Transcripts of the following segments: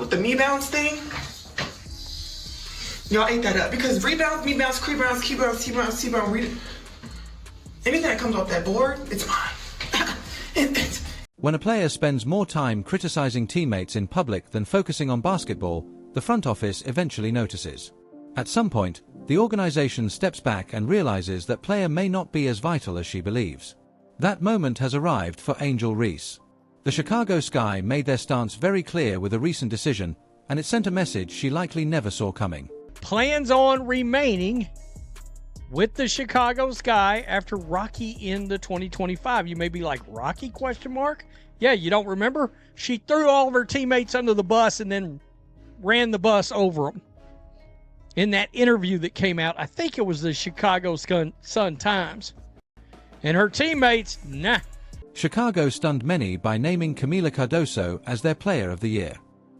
with the me-bounce thing, y'all ate that up. Because rebounds, me-bounce, rebounds, key-bounce, T-bounce, T-bounce, anything that comes off that board, it's mine. When a player spends more time criticizing teammates in public than focusing on basketball, the front office eventually notices. At some point, the organization steps back and realizes that player may not be as vital as she believes. That moment has arrived for Angel Reese. The Chicago Sky made their stance very clear with a recent decision, and it sent a message she likely never saw coming. Plans on remaining with the Chicago Sky after Rocky in the 2025. You may be like, Rocky, question mark? Yeah, you don't remember? She threw all of her teammates under the bus and then ran the bus over them. In that interview that came out, I think it was the Chicago Sun-Times. And her teammates, nah. Chicago stunned many by naming Camila Cardoso as their Player of the Year.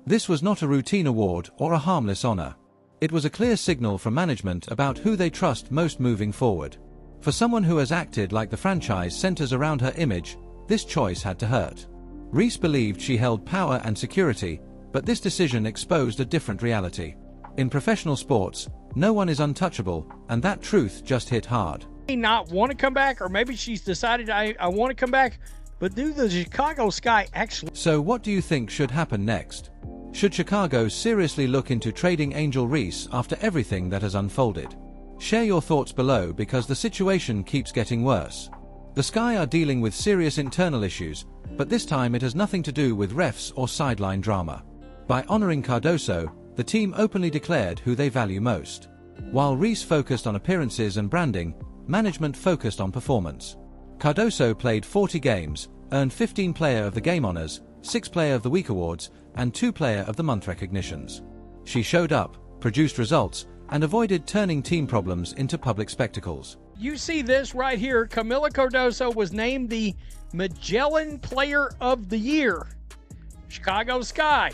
This was not a routine award or a harmless honor. It was a clear signal from management about who they trust most moving forward. For someone who has acted like the franchise centers around her image, this choice had to hurt. Reese believed she held power and security, but this decision exposed a different reality. In professional sports, no one is untouchable, and that truth just hit hard. Not want to come back, or maybe she's decided I want to come back, but do the Chicago Sky actually? So what do you think should happen next? Should Chicago seriously look into trading Angel Reese after everything that has unfolded? Share your thoughts below because the situation keeps getting worse. The Sky are dealing with serious internal issues, but this time it has nothing to do with refs or sideline drama. By honoring Cardoso, the team openly declared who they value most. While Reese focused on appearances and branding, management focused on performance. Cardoso played 40 games, earned 15 Player of the Game honors, 6 Player of the Week awards, and 2 Player of the Month recognitions. She showed up, produced results, and avoided turning team problems into public spectacles. You see this right here. Camila Cardoso was named the Magellan Player of the Year. Chicago Sky.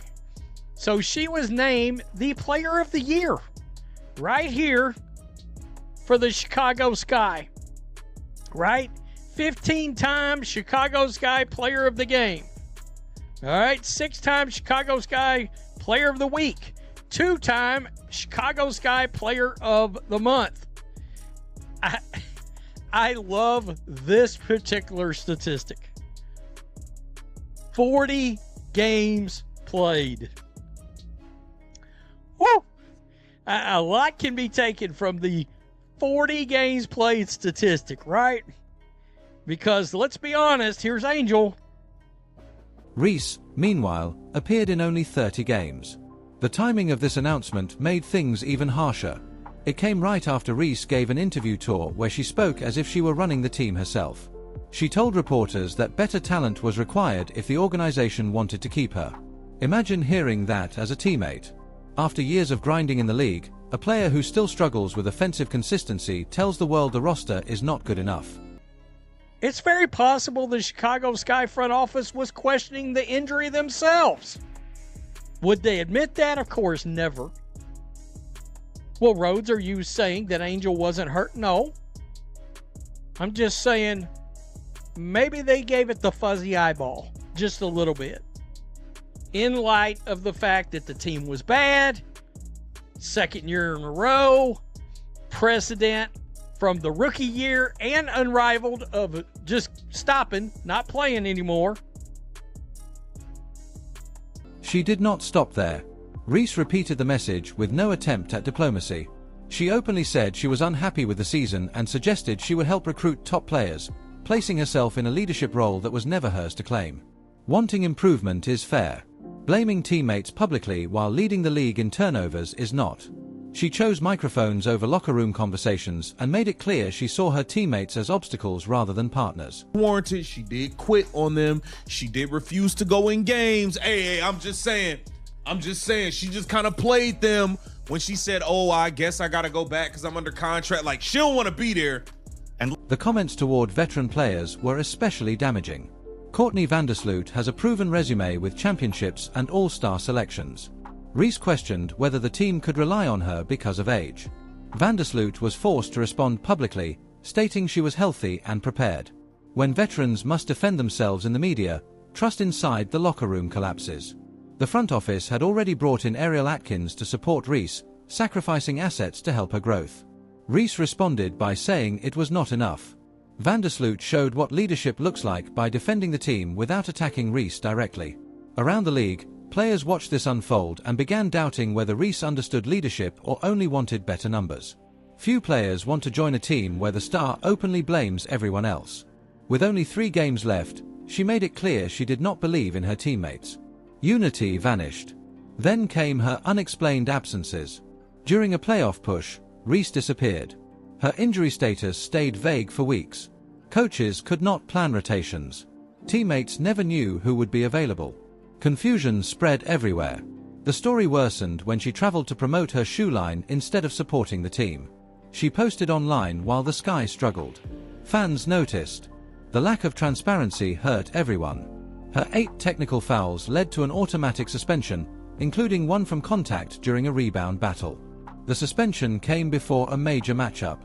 So she was named the Player of the Year right here for the Chicago Sky. Right? 15 times Chicago Sky Player of the Game. All right, 6 times Chicago Sky Player of the Week. 2-time Chicago Sky Player of the Month. I love this particular statistic. 40 games played. Woo! A lot can be taken from the 40 games played statistic, right? Because let's be honest, here's Angel. Reese, meanwhile, appeared in only 30 games. The timing of this announcement made things even harsher. It came right after Reese gave an interview tour where she spoke as if she were running the team herself. She told reporters that better talent was required if the organization wanted to keep her. Imagine hearing that as a teammate. After years of grinding in the league, a player who still struggles with offensive consistency tells the world the roster is not good enough. It's very possible the Chicago Sky front office was questioning the injury themselves. Would they admit that? Of course, never. Well, Rhodes, are you saying that Angel wasn't hurt? No. I'm just saying maybe they gave it the fuzzy eyeball just a little bit. In light of the fact that the team was bad, second year in a row, precedent from the rookie year and unrivaled of just stopping, not playing anymore. She did not stop there. Reese repeated the message with no attempt at diplomacy. She openly said she was unhappy with the season and suggested she would help recruit top players, placing herself in a leadership role that was never hers to claim. Wanting improvement is fair. Blaming teammates publicly while leading the league in turnovers is not. She chose microphones over locker room conversations and made it clear she saw her teammates as obstacles rather than partners. Warranted, she did quit on them. She did refuse to go in games. Hey, I'm just saying, she just kind of played them when she said, oh, I guess I got to go back because I'm under contract. Like, she don't want to be there. And the comments toward veteran players were especially damaging. Courtney Vandersloot has a proven resume with championships and all-star selections. Reese questioned whether the team could rely on her because of age. Vandersloot was forced to respond publicly, stating she was healthy and prepared. When veterans must defend themselves in the media, trust inside the locker room collapses. The front office had already brought in Ariel Atkins to support Reese, sacrificing assets to help her growth. Reese responded by saying it was not enough. Vandersloot showed what leadership looks like by defending the team without attacking Reese directly. Around the league, players watched this unfold and began doubting whether Reese understood leadership or only wanted better numbers. Few players want to join a team where the star openly blames everyone else. With only 3 games left, she made it clear she did not believe in her teammates. Unity vanished. Then came her unexplained absences. During a playoff push, Reese disappeared. Her injury status stayed vague for weeks. Coaches could not plan rotations. Teammates never knew who would be available. Confusion spread everywhere. The story worsened when she traveled to promote her shoe line instead of supporting the team. She posted online while the Sky struggled. Fans noticed. The lack of transparency hurt everyone. Her 8 technical fouls led to an automatic suspension, including one from contact during a rebound battle. The suspension came before a major matchup.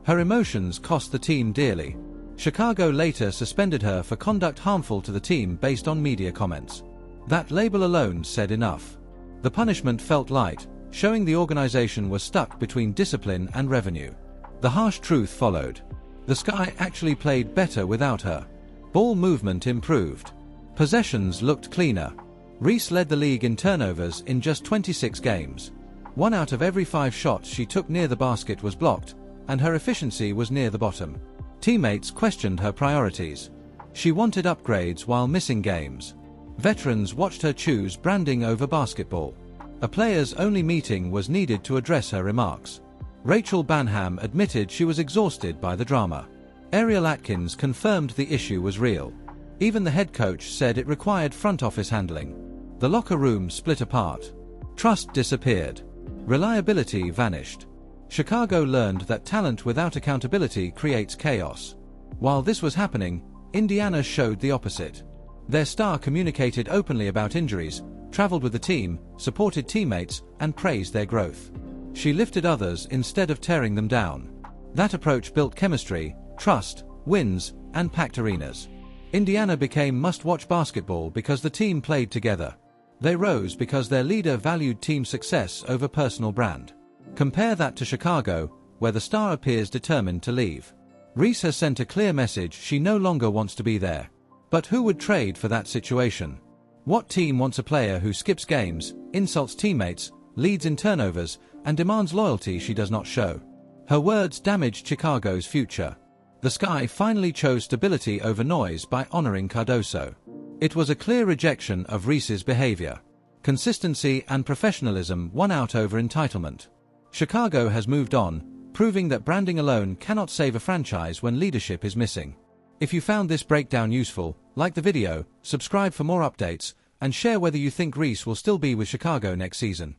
Her emotions cost the team dearly. Chicago later suspended her for conduct harmful to the team based on media comments. That label alone said enough. The punishment felt light, showing the organization was stuck between discipline and revenue. The harsh truth followed. The Sky actually played better without her. Ball movement improved. Possessions looked cleaner. Reese led the league in turnovers in just 26 games. 1 out of every 5 shots she took near the basket was blocked, and her efficiency was near the bottom. Teammates questioned her priorities. She wanted upgrades while missing games. Veterans watched her choose branding over basketball. A players' only meeting was needed to address her remarks. Rachel Banham admitted she was exhausted by the drama. Ariel Atkins confirmed the issue was real. Even the head coach said it required front office handling. The locker room split apart. Trust disappeared. Reliability vanished. Chicago learned that talent without accountability creates chaos. While this was happening, Indiana showed the opposite. Their star communicated openly about injuries, traveled with the team, supported teammates, and praised their growth. She lifted others instead of tearing them down. That approach built chemistry, trust, wins, and packed arenas. Indiana became must-watch basketball because the team played together. They rose because their leader valued team success over personal brand. Compare that to Chicago, where the star appears determined to leave. Reese has sent a clear message she no longer wants to be there. But who would trade for that situation? What team wants a player who skips games, insults teammates, leads in turnovers, and demands loyalty she does not show? Her words damaged Chicago's future. The Sky finally chose stability over noise by honoring Cardoso. It was a clear rejection of Reese's behavior. Consistency and professionalism won out over entitlement. Chicago has moved on, proving that branding alone cannot save a franchise when leadership is missing. If you found this breakdown useful, like the video, subscribe for more updates, and share whether you think Reese will still be with Chicago next season.